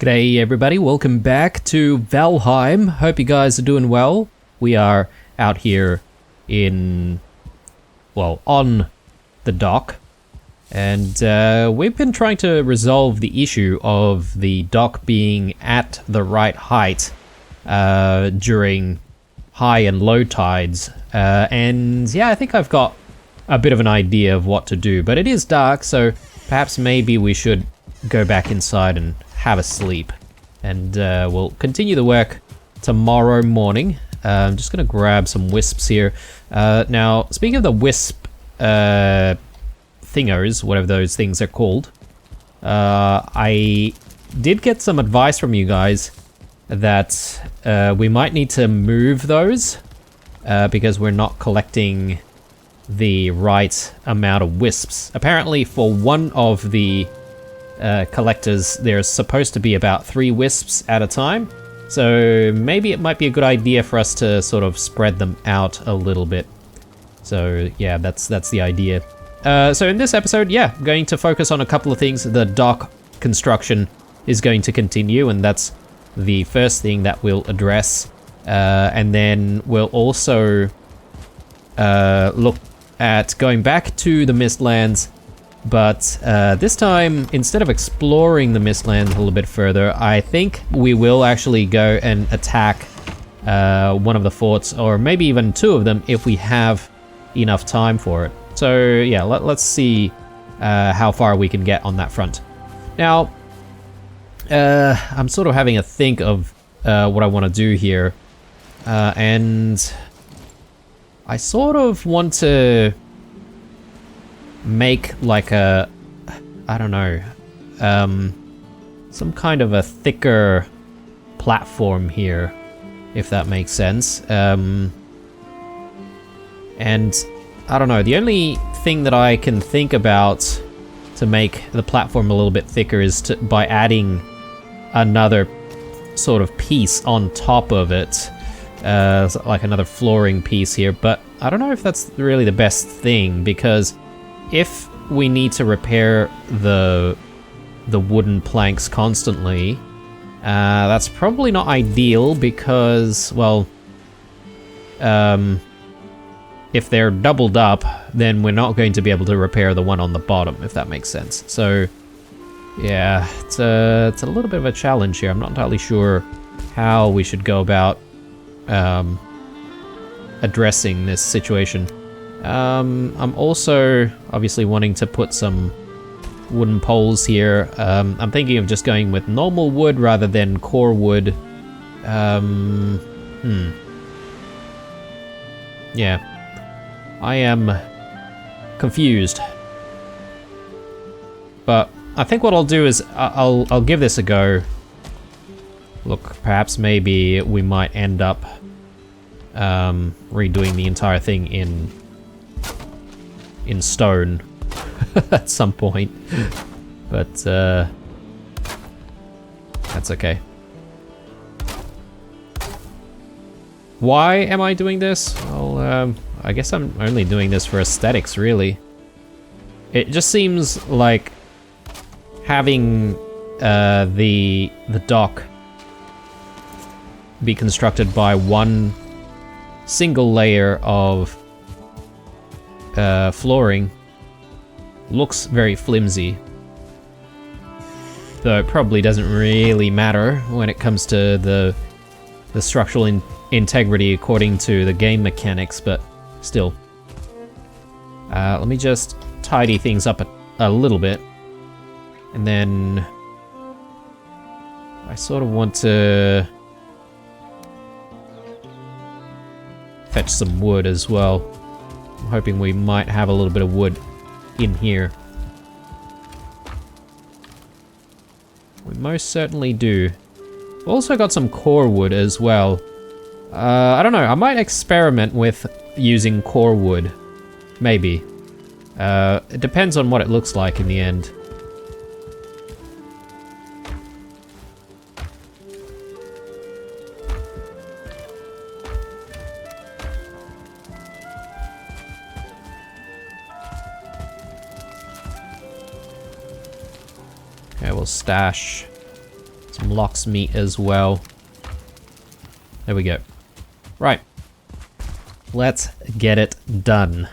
G'day everybody, welcome back to Valheim. Hope you guys are doing well. We are out here on the dock. And we've been trying to resolve the issue of the dock being at the right height during high and low tides. And yeah, I think I've got a bit of an idea of what to do, but it is dark, so perhaps maybe we should go back inside and have a sleep. And we'll continue the work tomorrow morning. I'm just gonna grab some wisps here. Now, speaking of the wisp thingos, whatever those things are called, I did get some advice from you guys that we might need to move those because we're not collecting the right amount of wisps. Apparently for one of the collectors there's supposed to be about 3 wisps at a time, so maybe it might be a good idea for us to sort of spread them out a little bit. So yeah, that's the idea. So in this episode, yeah, I'm going to focus on a couple of things. The dock construction is going to continue, and that's the first thing that we'll address. And then we'll also look at going back to the Mistlands, but this time, instead of exploring the Mistlands a little bit further, I think we will actually go and attack one of the forts, or maybe even 2 of them if we have enough time for it. So yeah, let's see how far we can get on that front. Now, I'm sort of having a think of what I want to do here, and I sort of want to make like a, I don't know, some kind of a thicker platform here, if that makes sense. And I don't know, the only thing that I can think about to make the platform a little bit thicker is by adding another sort of piece on top of it, like another flooring piece here, but I don't know if that's really the best thing, because if we need to repair the wooden planks constantly, that's probably not ideal, because, well, if they're doubled up, then we're not going to be able to repair the one on the bottom, if that makes sense. So yeah, it's a little bit of a challenge here. I'm not entirely sure how we should go about addressing this situation. I'm also obviously wanting to put some wooden poles here. I'm thinking of just going with normal wood rather than core wood. Yeah, I am confused. But I think what I'll do is I'll give this a go. Look, perhaps maybe we might end up redoing the entire thing in stone at some point, but that's okay. Why am I doing this? Well, I guess I'm only doing this for aesthetics, really. It just seems like having the dock be constructed by one single layer of flooring looks very flimsy, though it probably doesn't really matter when it comes to the structural integrity according to the game mechanics, but still. Let me just tidy things up a little bit, and then I sort of want to fetch some wood as well. I'm hoping we might have a little bit of wood in here. We most certainly do. We've also got some core wood as well. I don't know, I might experiment with using core wood. Maybe. It depends on what it looks like in the end. Okay, we'll stash Some lox meat as well. There we go. Right. Let's get it done.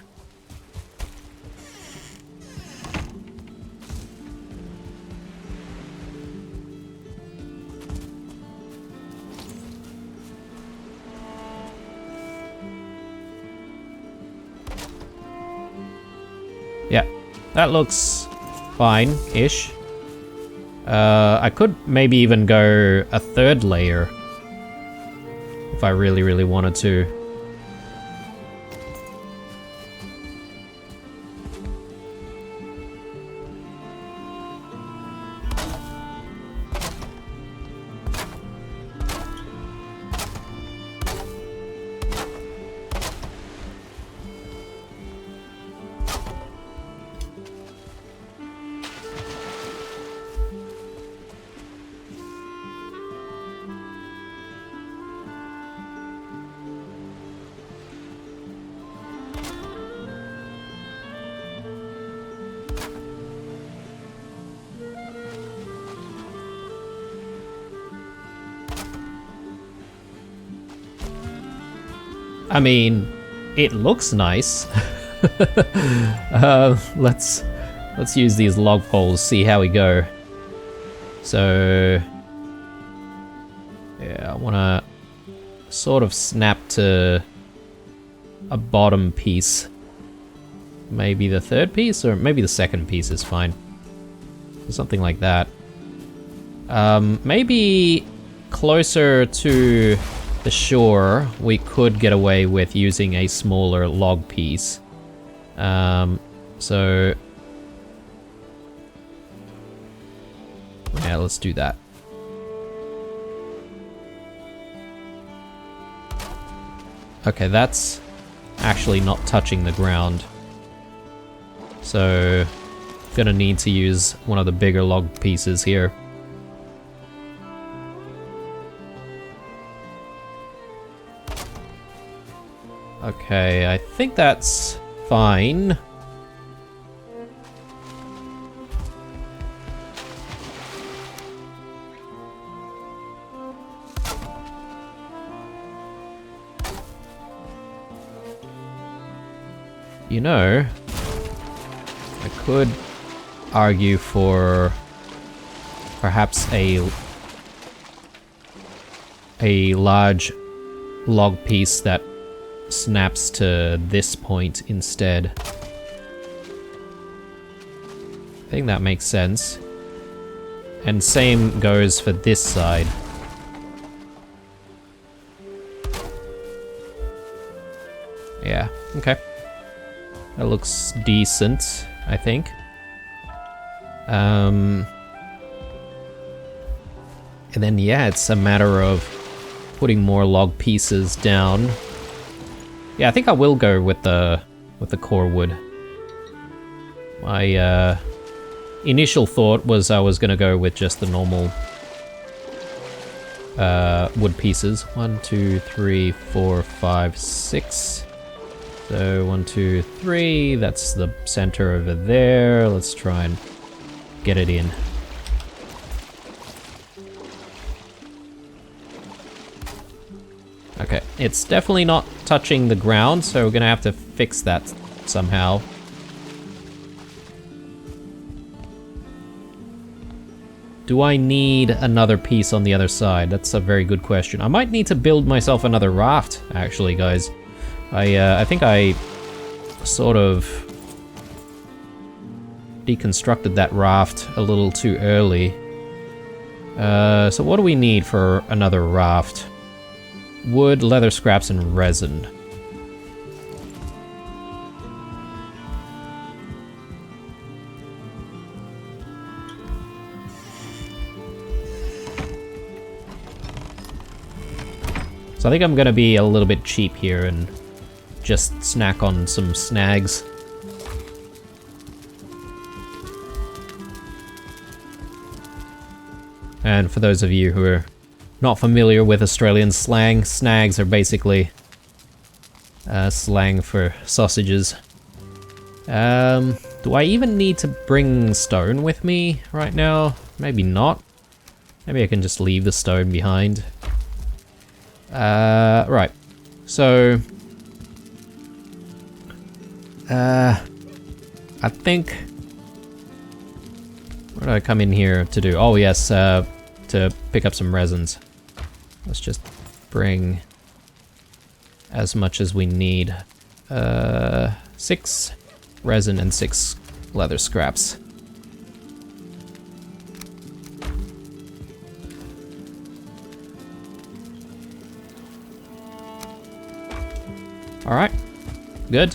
Yeah, that looks fine-ish. I could maybe even go a third layer if I really, really wanted to. I mean, it looks nice. Let's use these log poles, see how we go. So, yeah, I wanna sort of snap to a bottom piece. Maybe the third piece, or maybe the second piece is fine. Something like that. Maybe closer to the shore, we could get away with using a smaller log piece. So yeah, let's do that. Okay, that's actually not touching the ground. So gonna need to use one of the bigger log pieces here. Okay, I think that's fine. You know, I could argue for perhaps a large log piece that snaps to this point instead. I think that makes sense. And same goes for this side. Yeah, okay. That looks decent, I think. And then yeah, it's a matter of putting more log pieces down. Yeah, I think I will go with the core wood. My initial thought was I was gonna go with just the normal wood pieces. 1, 2, 3, 4, 5, 6. So 1, 2, 3. That's the center over there. Let's try and get it in. Okay, it's definitely not touching the ground, so we're gonna have to fix that somehow. Do I need another piece on the other side? That's a very good question. I might need to build myself another raft, actually, guys. I think I sort of deconstructed that raft a little too early. So what do we need for another raft? Wood, leather scraps, and resin. So I think I'm gonna be a little bit cheap here and just snack on some snags. And for those of you who are not familiar with Australian slang, snags are basically slang for sausages. Do I even need to bring stone with me right now? Maybe not. Maybe I can just leave the stone behind. Right. So... I think... What did I come in here to do? Oh yes, to pick up some resins. Let's just bring as much as we need. 6 resin and 6 leather scraps. Alright, good.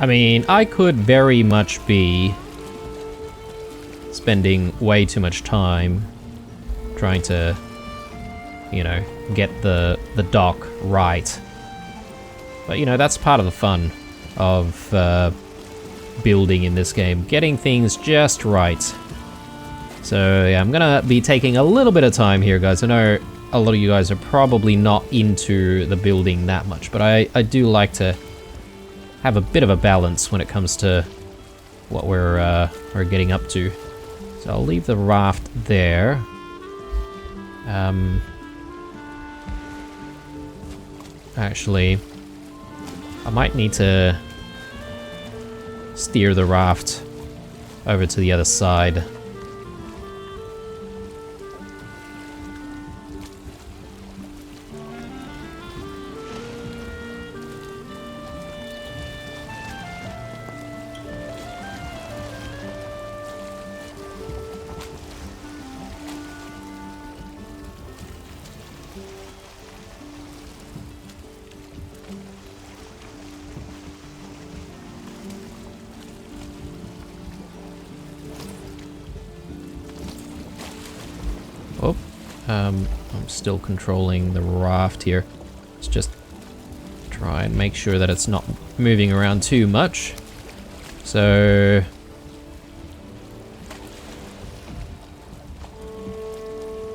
I mean, I could very much be spending way too much time trying to, you know, get the dock right. But, you know, that's part of the fun of building in this game. Getting things just right. So, yeah, I'm gonna be taking a little bit of time here, guys. I know a lot of you guys are probably not into the building that much, but I do like to have a bit of a balance when it comes to what we're getting up to. So I'll leave the raft there. Actually, I might need to steer the raft over to the other side. Oh, I'm still controlling the raft here. Let's just try and make sure that it's not moving around too much. So...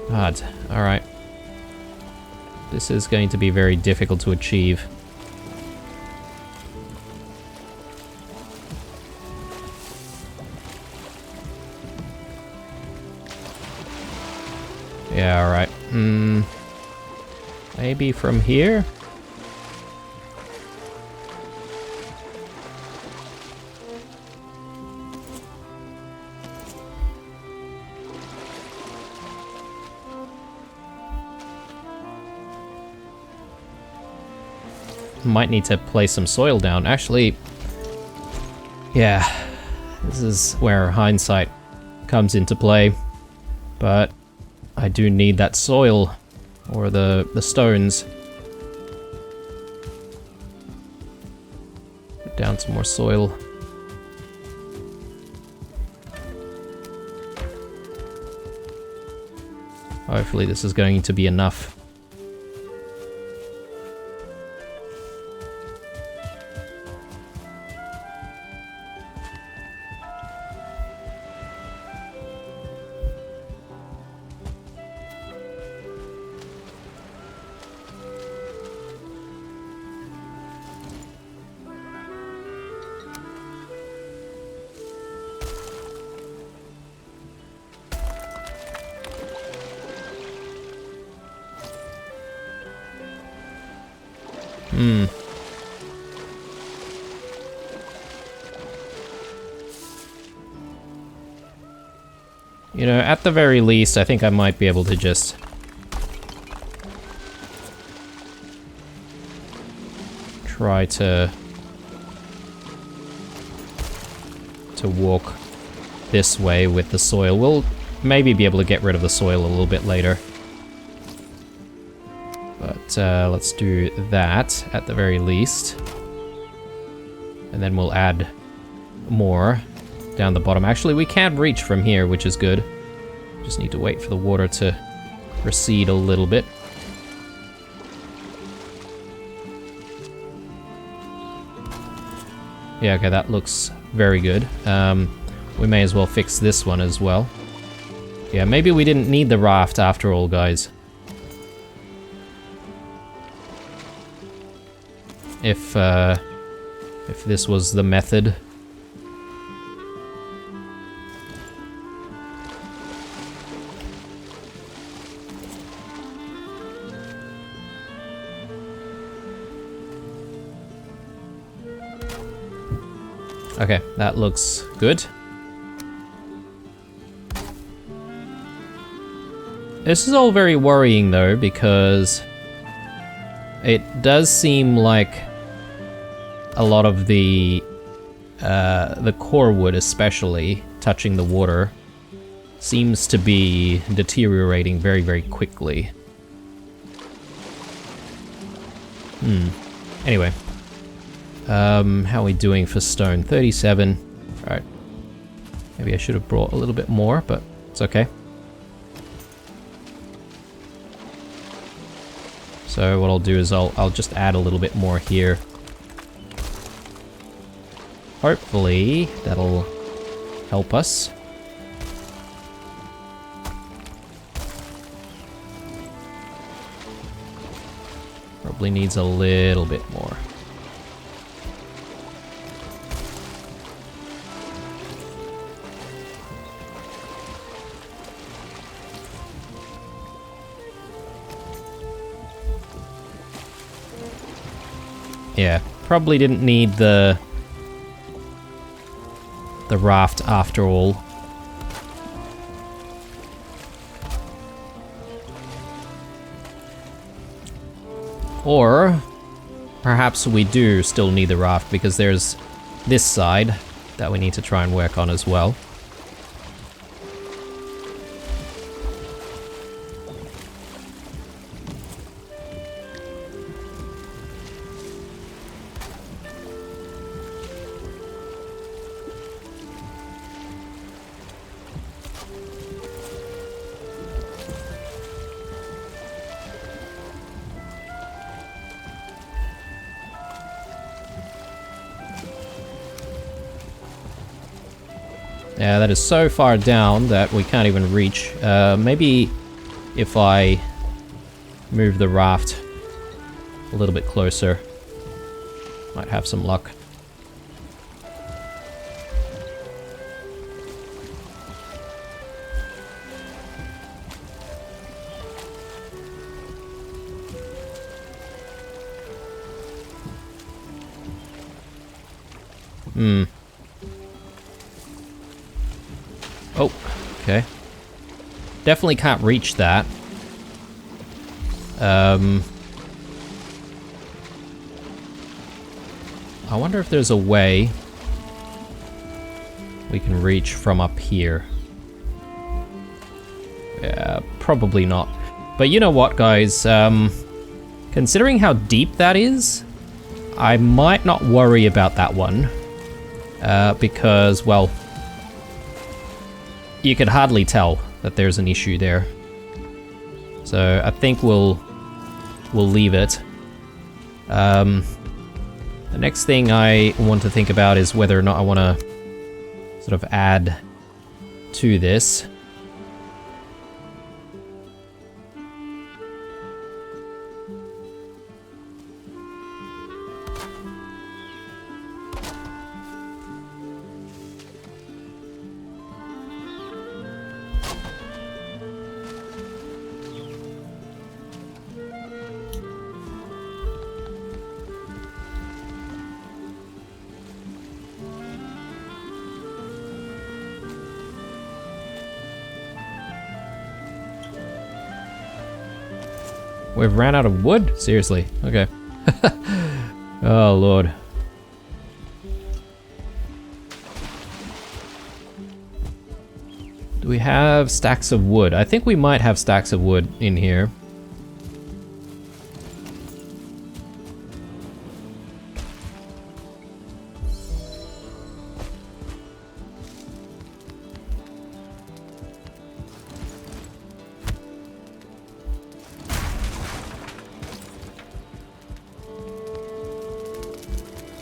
God, alright. This is going to be very difficult to achieve. Yeah, alright. Maybe from here? Might need to place some soil down. Actually, yeah, this is where hindsight comes into play. But I do need that soil, or the stones. Put down some more soil. Hopefully this is going to be enough. You know, at the very least, I think I might be able to just try to walk this way with the soil. We'll maybe be able to get rid of the soil a little bit later. But let's do that at the very least. And then we'll add more down the bottom. Actually, we can reach from here, which is good. Just need to wait for the water to recede a little bit. Yeah, okay, that looks very good. We may as well fix this one as well. Yeah, maybe we didn't need the raft after all, guys. If this was the method. Okay, that looks good. This is all very worrying though, because it does seem like a lot of the core wood especially, touching the water, seems to be deteriorating very, very quickly. Anyway. How are we doing for stone? 37. Alright. Maybe I should have brought a little bit more, but it's okay. So what I'll do is I'll just add a little bit more here. Hopefully that'll help us. Probably needs a little bit more. Yeah, probably didn't need the raft after all. Or perhaps we do still need the raft because there's this side that we need to try and work on as well. Yeah, that is so far down that we can't even reach. Maybe if I move the raft a little bit closer, might have some luck. Oh, okay. Definitely can't reach that. I wonder if there's a way we can reach from up here. Yeah, probably not. But you know what, guys? Considering how deep that is, I might not worry about that one. Because, well, you could hardly tell that there's an issue there. So I think we'll leave it. The next thing I want to think about is whether or not I want to sort of add to this. We've ran out of wood? Seriously? Okay. Oh, Lord. Do we have stacks of wood? I think we might have stacks of wood in here.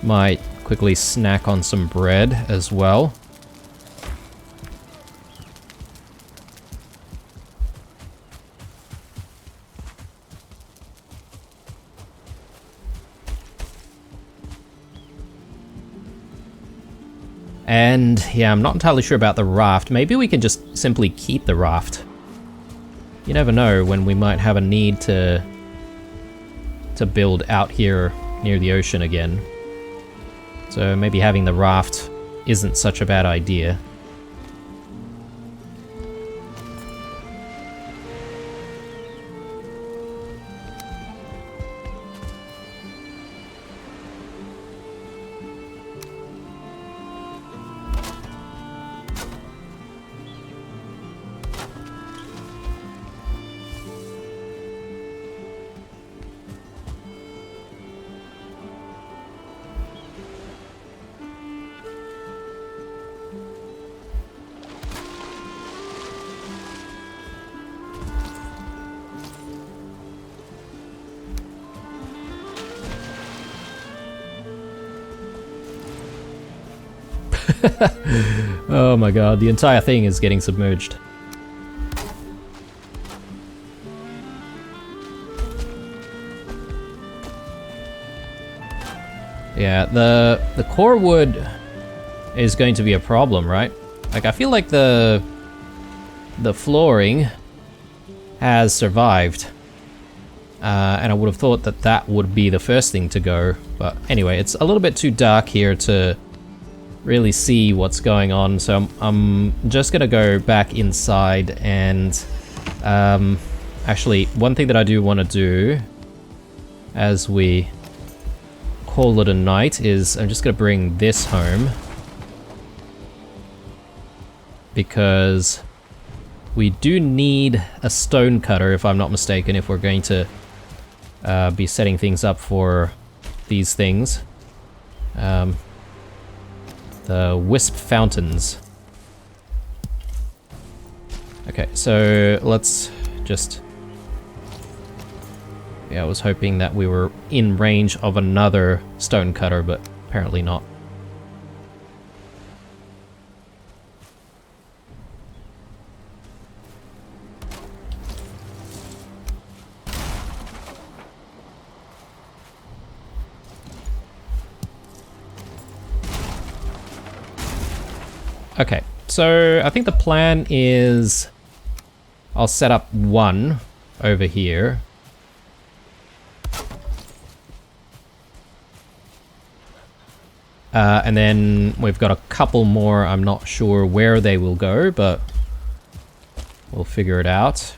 Might quickly snack on some bread as well. And yeah, I'm not entirely sure about the raft. Maybe we can just simply keep the raft. You never know when we might have a need to build out here near the ocean again. So maybe having the raft isn't such a bad idea. Oh my god, the entire thing is getting submerged. Yeah, the core wood is going to be a problem, right? Like, I feel like the flooring has survived. And I would have thought that that would be the first thing to go. But anyway, it's a little bit too dark here to really see what's going on, so I'm just gonna go back inside and actually, one thing that I do want to do as we call it a night is I'm just gonna bring this home, because we do need a stone cutter, if I'm not mistaken, if we're going to be setting things up for these things. The wisp fountains. Okay, so let's just... Yeah, I was hoping that we were in range of another stone cutter, but apparently not. Okay, so I think the plan is I'll set up one over here. And then we've got a couple more. I'm not sure where they will go, but we'll figure it out.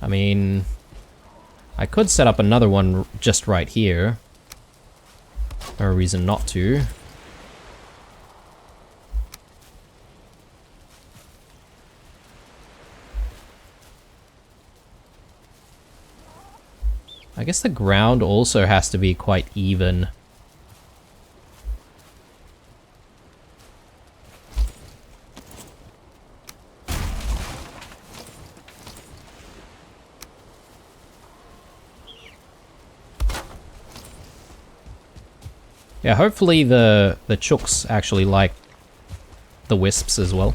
I mean, I could set up another one just right here. No reason not to. I guess the ground also has to be quite even. Yeah, hopefully the chooks actually like the wisps as well.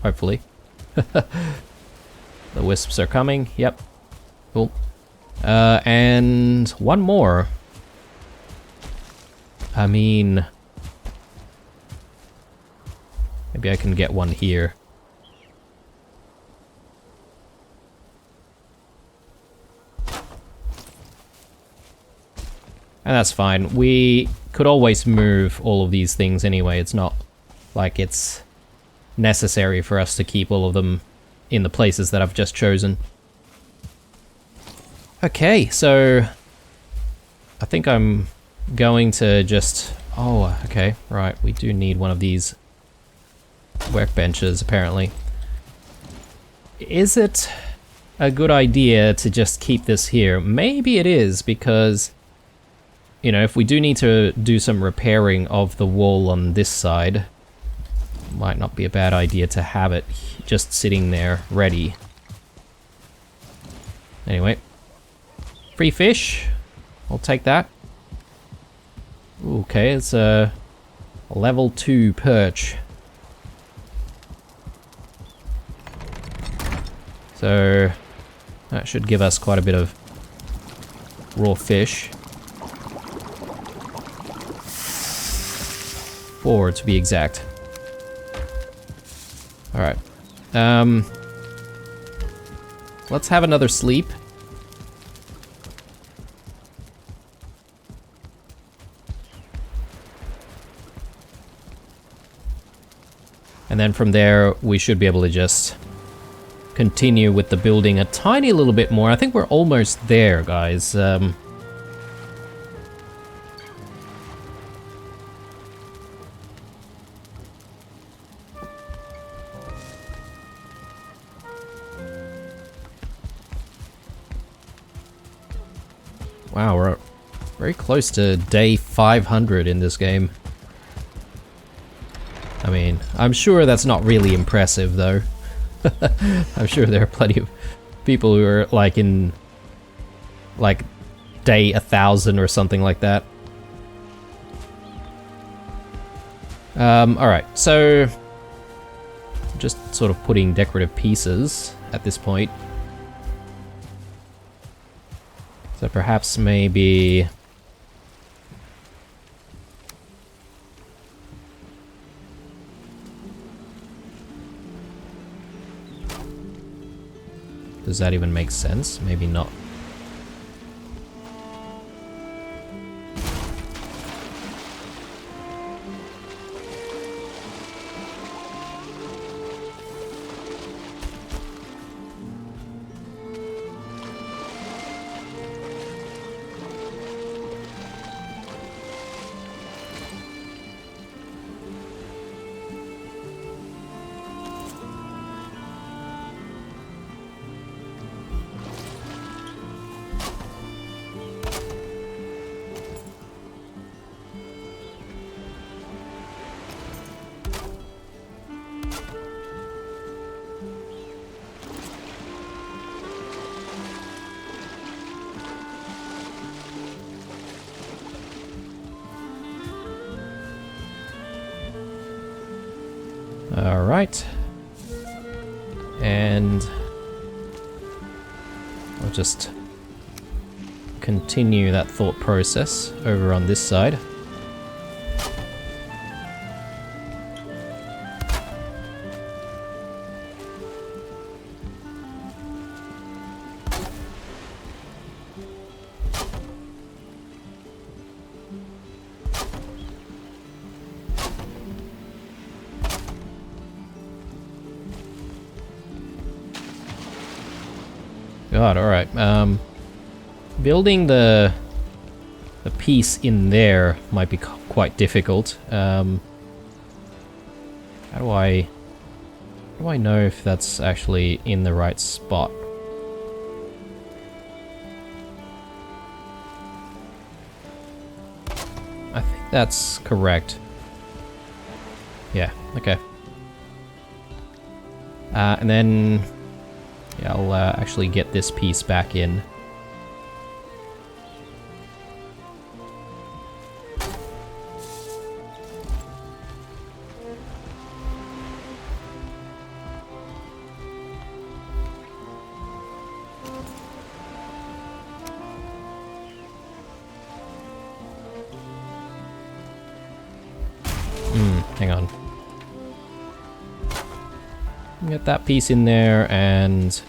Hopefully. The wisps are coming. Yep. Cool. And one more. I mean, maybe I can get one here. And that's fine. We could always move all of these things anyway. It's not like it's necessary for us to keep all of them in the places that I've just chosen. Okay, so I think I'm going to just... Oh, okay, right. We do need one of these workbenches, apparently. Is it a good idea to just keep this here? Maybe it is, because... You know, if we do need to do some repairing of the wall on this side, might not be a bad idea to have it just sitting there ready. Anyway, free fish. I'll take that. Okay, it's a level 2 perch. So that should give us quite a bit of raw fish. 4 to be exact. Alright. Let's have another sleep. And then from there, we should be able to just continue with the building a tiny little bit more. I think we're almost there, guys. Wow, we're very close to day 500 in this game. I mean, I'm sure that's not really impressive, though. I'm sure there are plenty of people who are, like, in, like, day 1000 or something like that. Alright, so just sort of putting decorative pieces at this point. So perhaps maybe... Does that even make sense? Maybe not. Alright. And I'll just continue that thought process over on this side. God, alright. Building the piece in there might be quite difficult. How do I know if that's actually in the right spot? I think that's correct. Yeah, okay. And then... yeah, I'll actually get this piece back in. Hang on. Get that piece in there and...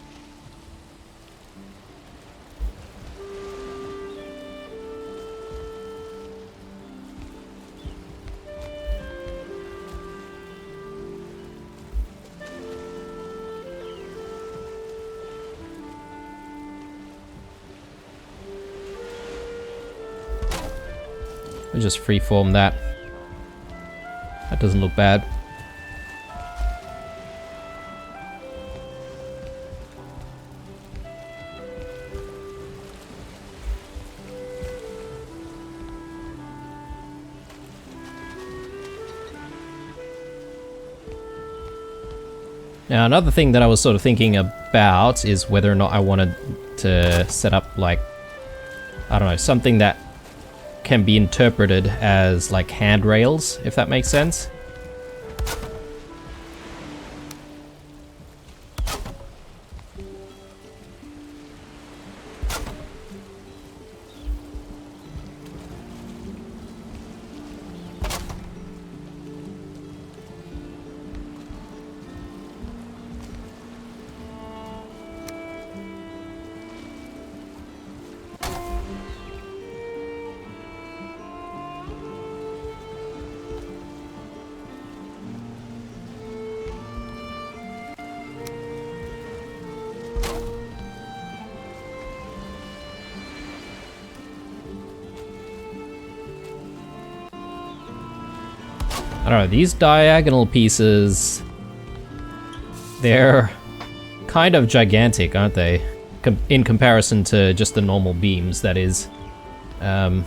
we'll just freeform that. That doesn't look bad. Now, another thing that I was sort of thinking about is whether or not I wanted to set up, like, I don't know, something that can be interpreted as, like, handrails, if that makes sense. I don't know, these diagonal pieces, they're kind of gigantic, aren't they? In comparison to just the normal beams, that is. I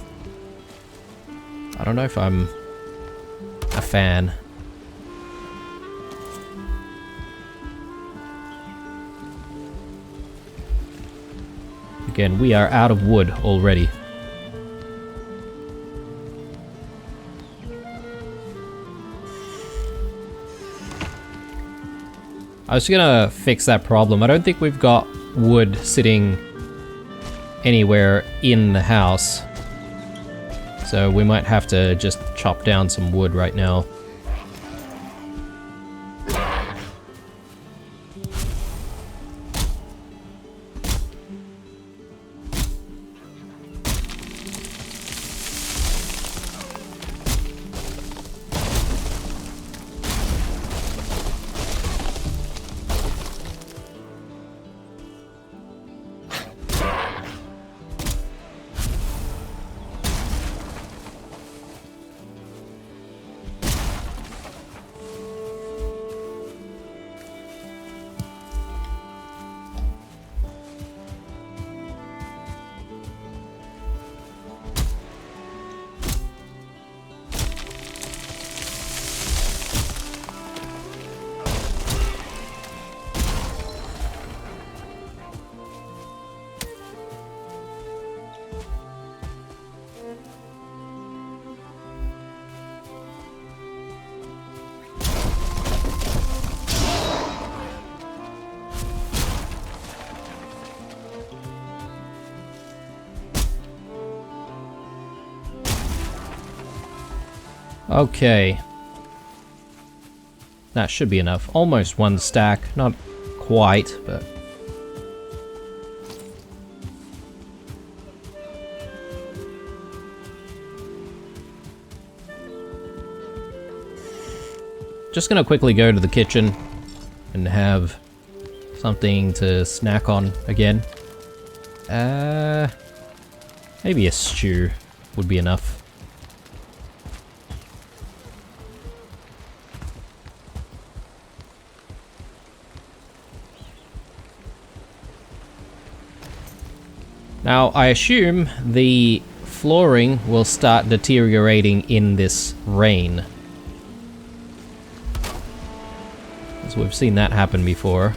don't know if I'm a fan. Again, we are out of wood already. I was gonna fix that problem. I don't think we've got wood sitting anywhere in the house. So we might have to just chop down some wood right now. Okay. That should be enough. Almost one stack. Not quite, but... Just gonna quickly go to the kitchen and have something to snack on again. Maybe a stew would be enough. Now, I assume the flooring will start deteriorating in this rain. As we've seen that happen before.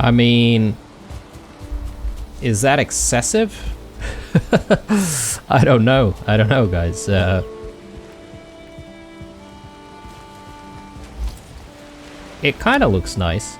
I mean, is that excessive? I don't know. I don't know, guys. It kind of looks nice.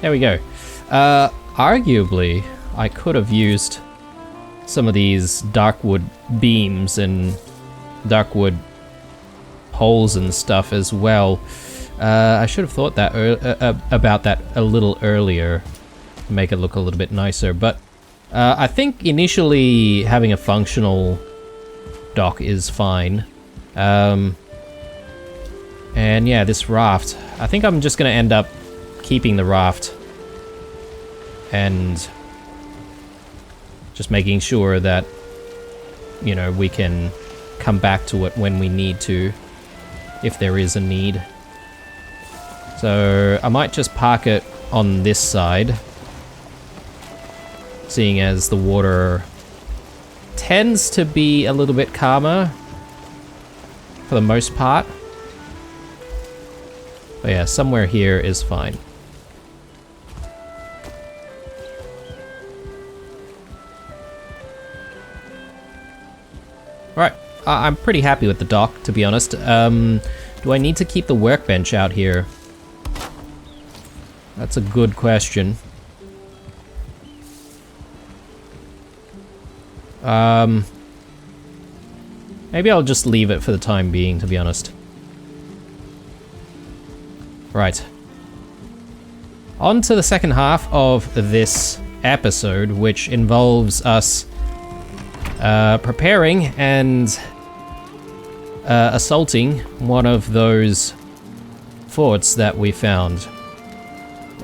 There we go. Arguably, I could have used some of these darkwood beams and darkwood poles and stuff as well. I should have thought that about that a little earlier to make it look a little bit nicer, but I think initially having a functional dock is fine. And yeah, this raft. I think I'm just going to end up keeping the raft and just making sure that, you know, we can come back to it when we need to, if there is a need. So I might just park it on this side, seeing as the water tends to be a little bit calmer for the most part. But yeah, somewhere here is fine. Alright, I'm pretty happy with the dock, to be honest. Do I need to keep the workbench out here? That's a good question. Maybe I'll just leave it for the time being, to be honest. Right. On to the second half of this episode, which involves us preparing and assaulting one of those forts that we found.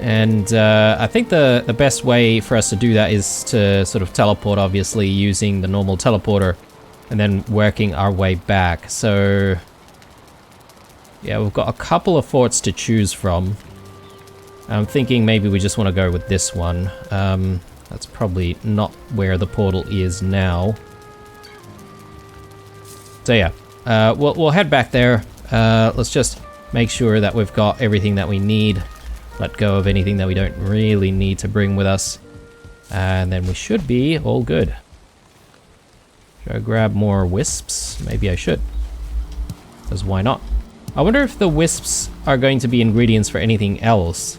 And I think the best way for us to do that is to sort of teleport, obviously, using the normal teleporter, and then working our way back. So yeah, we've got a couple of forts to choose from. I'm thinking maybe we just want to go with this one. That's probably not where the portal is now. So yeah, we'll head back there. Let's just make sure that we've got everything that we need. Let go of anything that we don't really need to bring with us. And then we should be all good. Should I grab more wisps? Maybe I should. Because why not? I wonder if the wisps are going to be ingredients for anything else.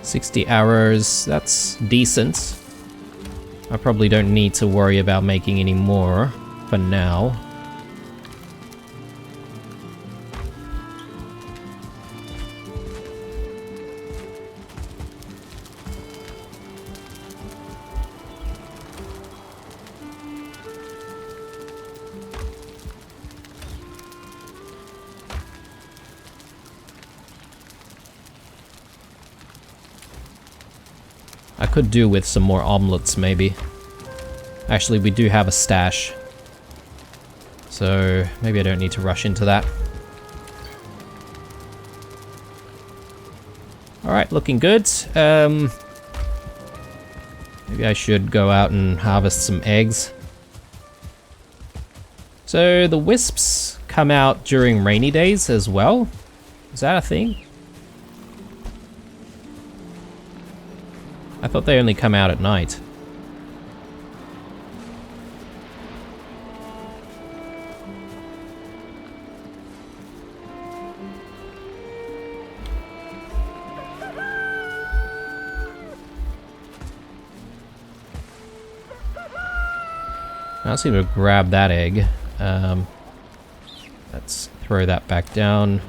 $60 arrows, that's decent. I probably don't need to worry about making any more for now. I could do with some more omelets, maybe. Actually, we do have a stash. So, maybe I don't need to rush into that. Alright, looking good. Maybe I should go out and harvest some eggs. So, the wisps come out during rainy days as well? Is that a thing? I thought they only come out at night. I'll see if we grab that egg. Let's throw that back down.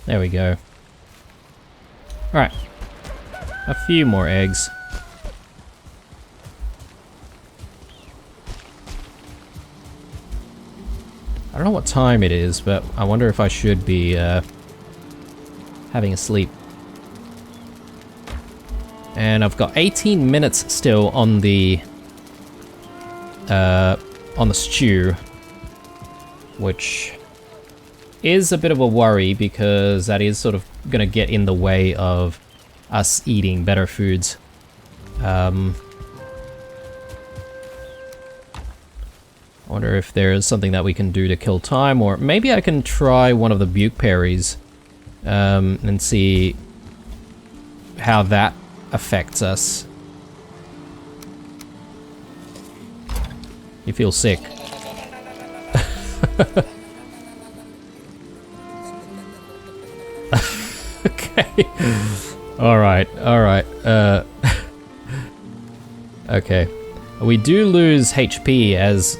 There we go. Alright. A few more eggs. I don't know what time it is, but I wonder if I should be having a sleep. And I've got 18 minutes still on the stew, which is a bit of a worry because that is sort of gonna get in the way of us eating better foods. I wonder if there's something that we can do to kill time, or maybe I can try one of the buke berries and see how that affects us. You feel sick. Okay. Alright, alright. Okay. We do lose HP as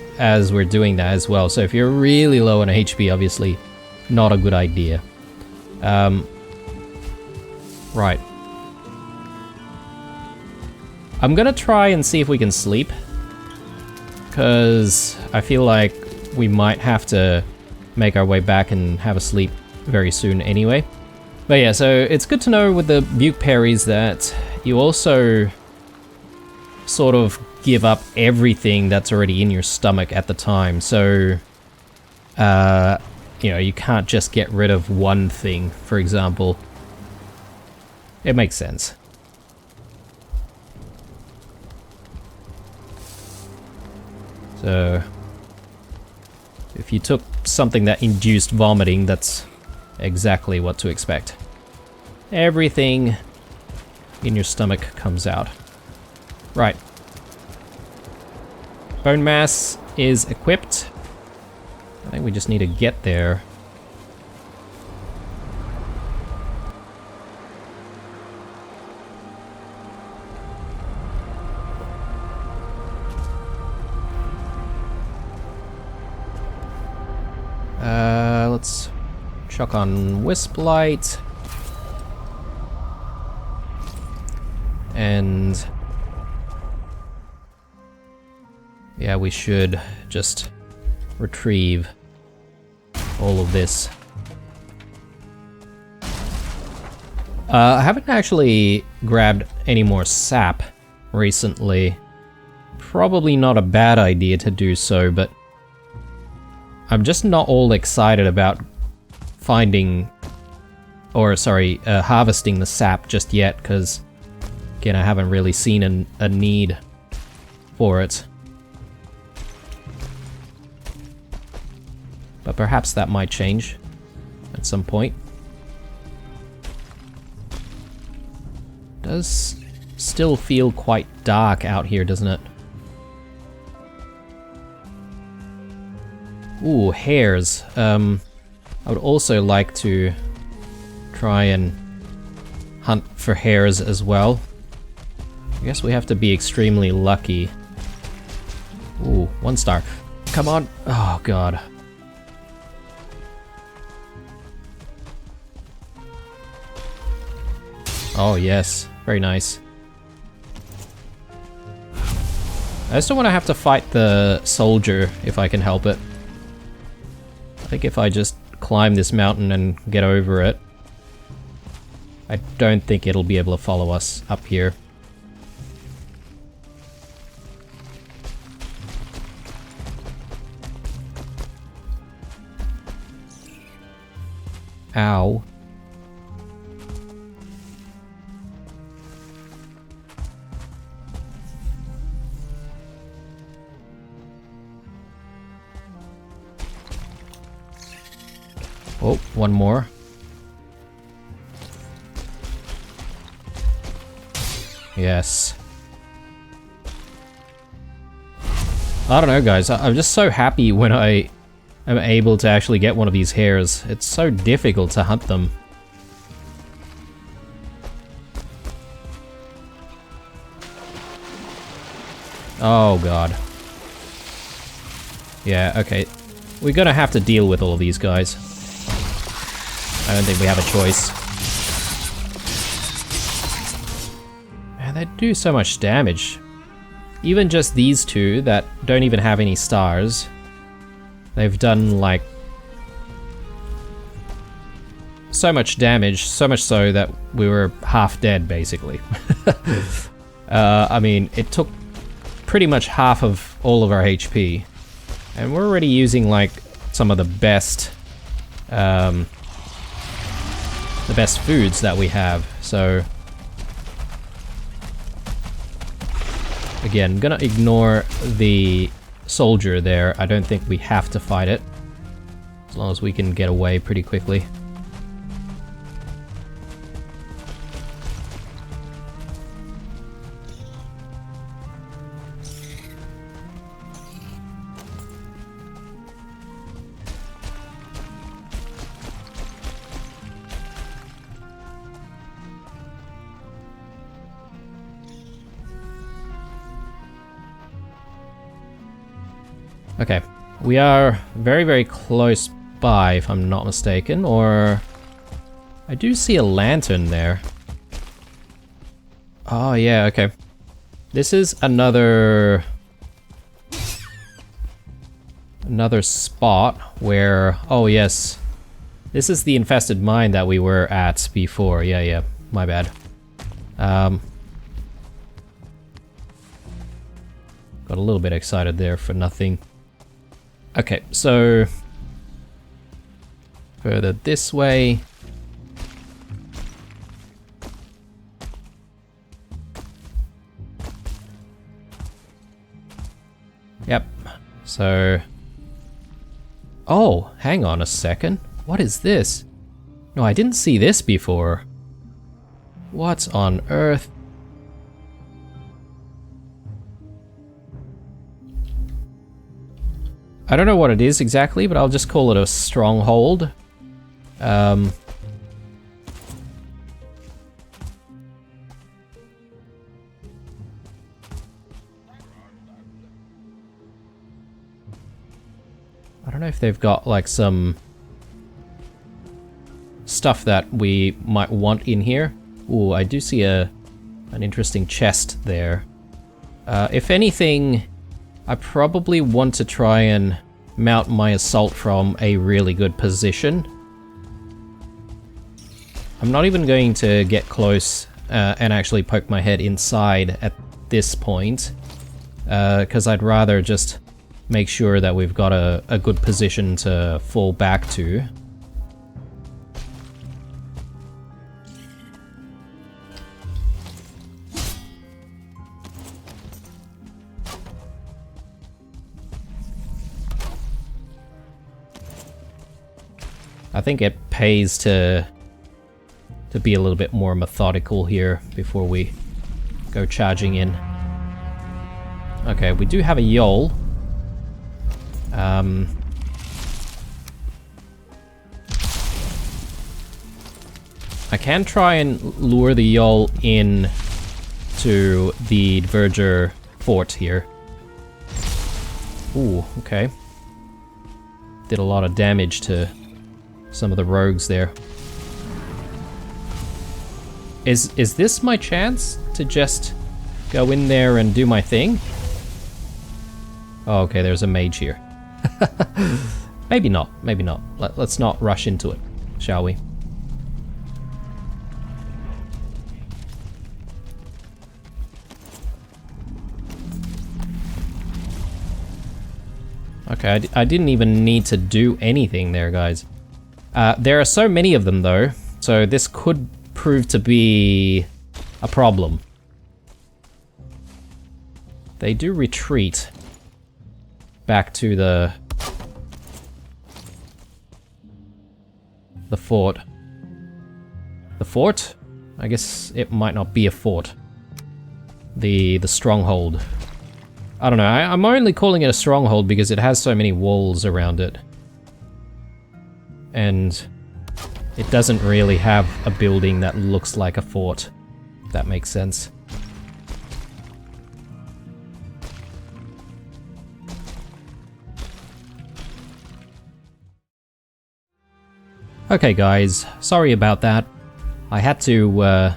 we're doing that as well, so if you're really low on HP, obviously not a good idea. Right. I'm gonna try and see if we can sleep, because I feel like we might have to make our way back and have a sleep very soon anyway. But yeah, so it's good to know with the buke berries that you also sort of give up everything that's already in your stomach at the time, so you know, you can't just get rid of one thing, for example. It makes sense. So if you took something that induced vomiting, that's exactly what to expect. Everything in your stomach comes out. Right. Bone mass is equipped. I think we just need to get there. Let's chuck on Wisp Light. And yeah, we should just retrieve all of this. I haven't actually grabbed any more sap recently. Probably not a bad idea to do so, but I'm just not all excited about finding, or sorry, harvesting the sap just yet, because again, I haven't really seen a need for it. But perhaps that might change at some point. Does still feel quite dark out here, doesn't it? Ooh, hares. I would also like to try and hunt for hares as well. I guess we have to be extremely lucky. Ooh, 1 star. Come on. Oh, God. Oh, yes. Very nice. I just don't want to have to fight the soldier if I can help it. I think if I just climb this mountain and get over it, I don't think it'll be able to follow us up here. Ow. Oh, one more. Yes. I don't know, guys. I'm just so happy when I am able to actually get one of these hares. It's so difficult to hunt them. Oh, God. Yeah, okay. We're gonna have to deal with all of these guys. I don't think we have a choice. Man, they do so much damage. Even just these two that don't even have any stars, they've done like so much damage, so much so that we were half dead basically. I mean, it took pretty much half of all of our HP, and we're already using like some of the best foods that we have. So again, gonna ignore the soldier there. I don't think we have to fight it, as long as we can get away pretty quickly. Okay, we are very, very close by, if I'm not mistaken, or I do see a lantern there. Oh yeah, okay. This is another spot where, oh yes, this is the infested mine that we were at before. Yeah, my bad. Got a little bit excited there for nothing. Okay, so further this way. Yep, so... Oh, hang on a second. What is this? No, I didn't see this before. What on earth? I don't know what it is exactly, but I'll just call it a stronghold. I don't know if they've got like some stuff that we might want in here. Ooh, I do see an interesting chest there. If anything, I probably want to try and mount my assault from a really good position. I'm not even going to get close and actually poke my head inside at this point, because I'd rather just make sure that we've got a good position to fall back to. I think it pays to be a little bit more methodical here before we go charging in. Okay, we do have a Yol. I can try and lure the Yol in to the Dverger fort here. Ooh, okay. Did a lot of damage to some of the rogues there. Is this my chance to just go in there and do my thing? Oh, okay, there's a mage here. Maybe not, maybe not. Let's not rush into it, shall we? Okay, I didn't even need to do anything there, guys. There are so many of them though, so this could prove to be a problem. They do retreat back to the fort. The fort? I guess it might not be a fort. The stronghold. I don't know, I'm only calling it a stronghold because it has so many walls around it. And it doesn't really have a building that looks like a fort, if that makes sense. Okay guys, sorry about that. I had to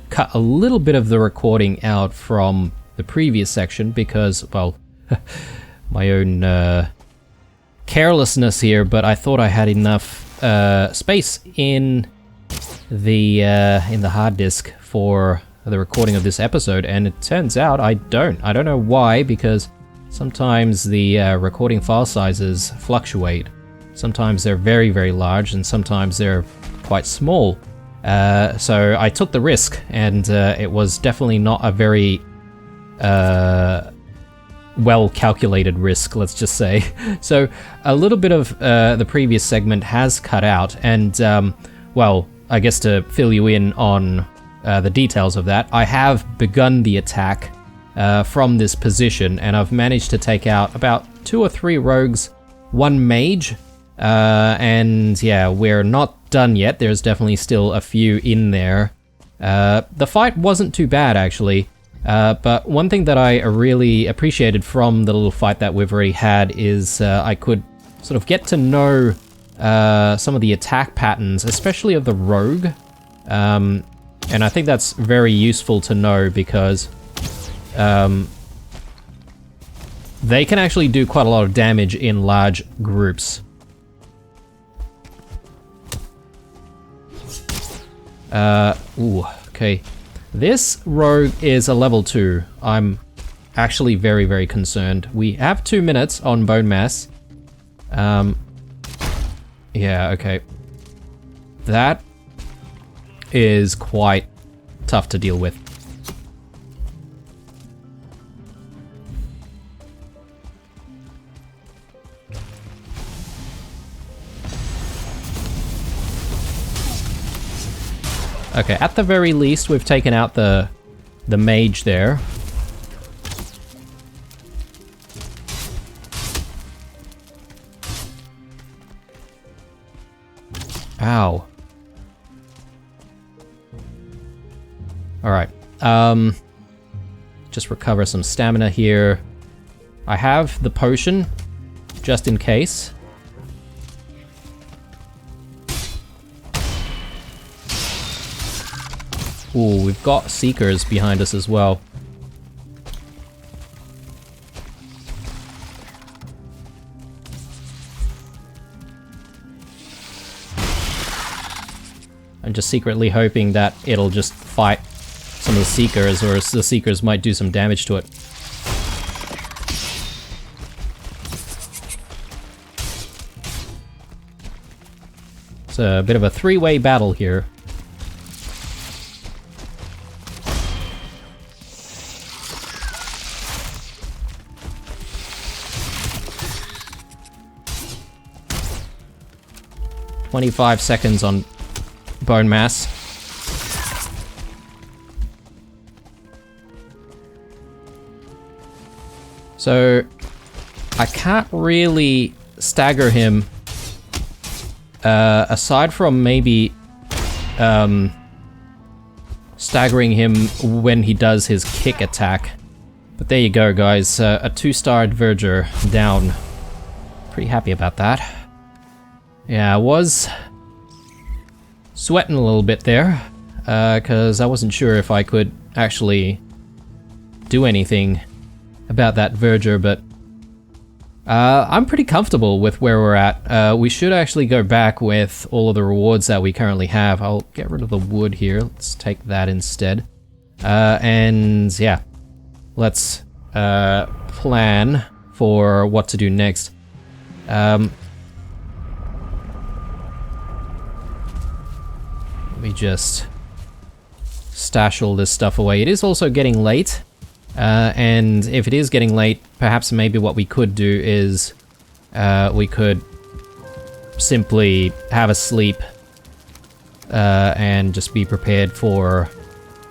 cut a little bit of the recording out from the previous section because, well, my own carelessness here, but I thought I had enough space in the hard disk for the recording of this episode, and it turns out I don't. I don't know why, because sometimes the recording file sizes fluctuate. Sometimes they're very, very large, and sometimes they're quite small. So I took the risk, and it was definitely not a very well-calculated risk, let's just say. So a little bit of the previous segment has cut out, and well, I guess to fill you in on the details of that, I have begun the attack from this position, and I've managed to take out about 2 or 3 rogues, 1 mage, and yeah, we're not done yet. There's definitely still a few in there. The fight wasn't too bad, actually, but one thing that I really appreciated from the little fight that we've already had is I could sort of get to know some of the attack patterns, especially of the rogue, and I think that's very useful to know because they can actually do quite a lot of damage in large groups. Ooh, okay. This rogue is a level 2. I'm actually very, very concerned. We have 2 minutes on bone mass. Yeah, okay. That is quite tough to deal with. Okay, at the very least, we've taken out the mage there. Ow. Alright, just recover some stamina here. I have the potion, just in case. Ooh, we've got Seekers behind us as well. I'm just secretly hoping that it'll just fight some of the Seekers, or the Seekers might do some damage to it. It's a bit of a 3-way battle here. "25 seconds on bone mass." So I can't really stagger him aside from maybe staggering him when he does his kick attack. But there you go, guys. A 2-star Dverger down. Pretty happy about that. Yeah, I was sweating a little bit there, because I wasn't sure if I could actually do anything about that Dverger, but I'm pretty comfortable with where we're at. We should actually go back with all of the rewards that we currently have. I'll get rid of the wood here. Let's take that instead. And yeah, let's plan for what to do next. Let me just stash all this stuff away. It is also getting late, and if it is getting late, perhaps maybe what we could do is we could simply have a sleep and just be prepared for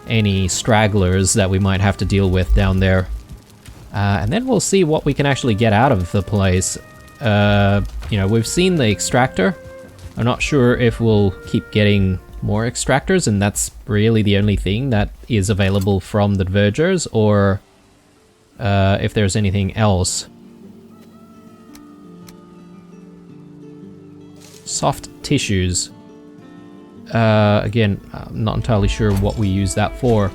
any stragglers that we might have to deal with down there. And then we'll see what we can actually get out of the place. You know, we've seen the extractor. I'm not sure if we'll keep getting more extractors, and that's really the only thing that is available from the Dvergers, or if there's anything else. Soft tissues. Again, I'm not entirely sure what we use that for.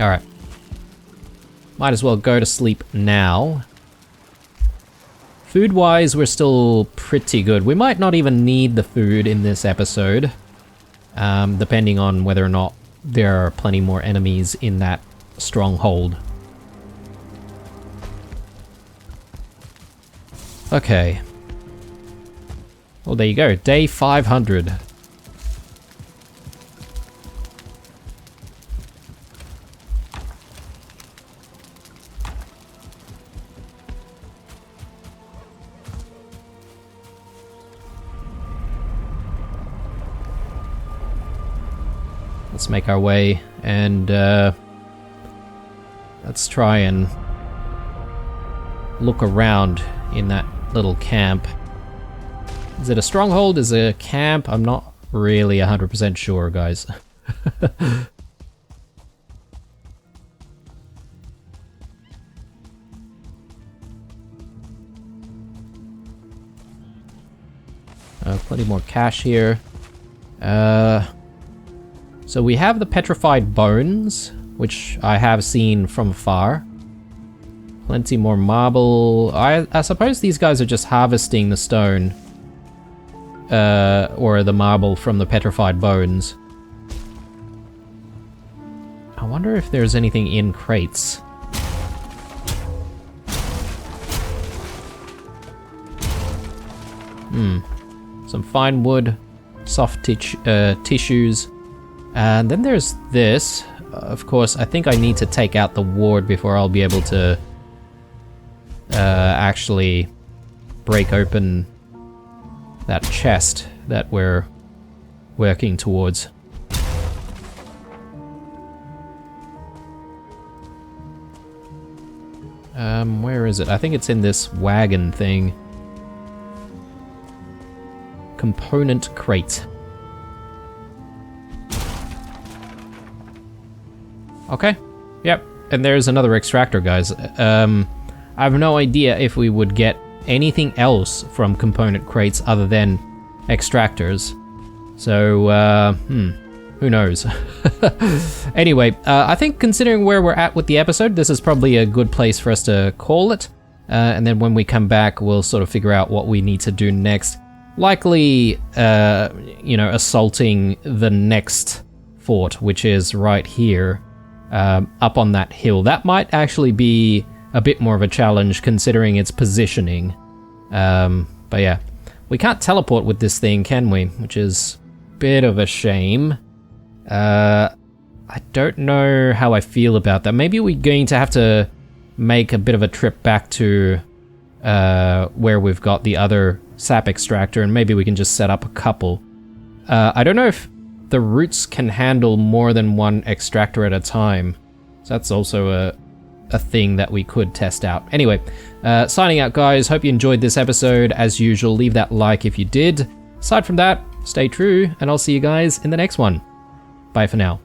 Alright. Might as well go to sleep now. Food-wise, we're still pretty good. We might not even need the food in this episode, depending on whether or not there are plenty more enemies in that stronghold. Okay. Well, there you go. Day 500. Let's make our way and let's try and look around in that little camp. Is it a stronghold? Is it a camp? I'm not really 100% sure, guys. Plenty more cash here. So we have the petrified bones, which I have seen from afar. Plenty more marble. I suppose these guys are just harvesting the stone. Or the marble from the petrified bones. I wonder if there's anything in crates. Some fine wood, soft tissues. And then there's this. Of course, I think I need to take out the ward before I'll be able to actually break open that chest that we're working towards. Where is it? I think it's in this wagon thing. Component crate. Okay. Yep. And there's another extractor, guys. I have no idea if we would get anything else from component crates other than extractors. So, who knows? Anyway, I think considering where we're at with the episode, this is probably a good place for us to call it. And then when we come back, we'll sort of figure out what we need to do next. Likely, you know, assaulting the next fort, which is right here. Up on that hill. That might actually be a bit more of a challenge considering its positioning. But yeah, we can't teleport with this thing, can we? Which is a bit of a shame. I don't know how I feel about that. Maybe we're going to have to make a bit of a trip back to where we've got the other sap extractor, and maybe we can just set up a couple. I don't know if the roots can handle more than one extractor at a time. So that's also a thing that we could test out. Anyway, signing out, guys. Hope you enjoyed this episode. As usual, leave that like if you did. Aside from that, stay true, and I'll see you guys in the next one. Bye for now.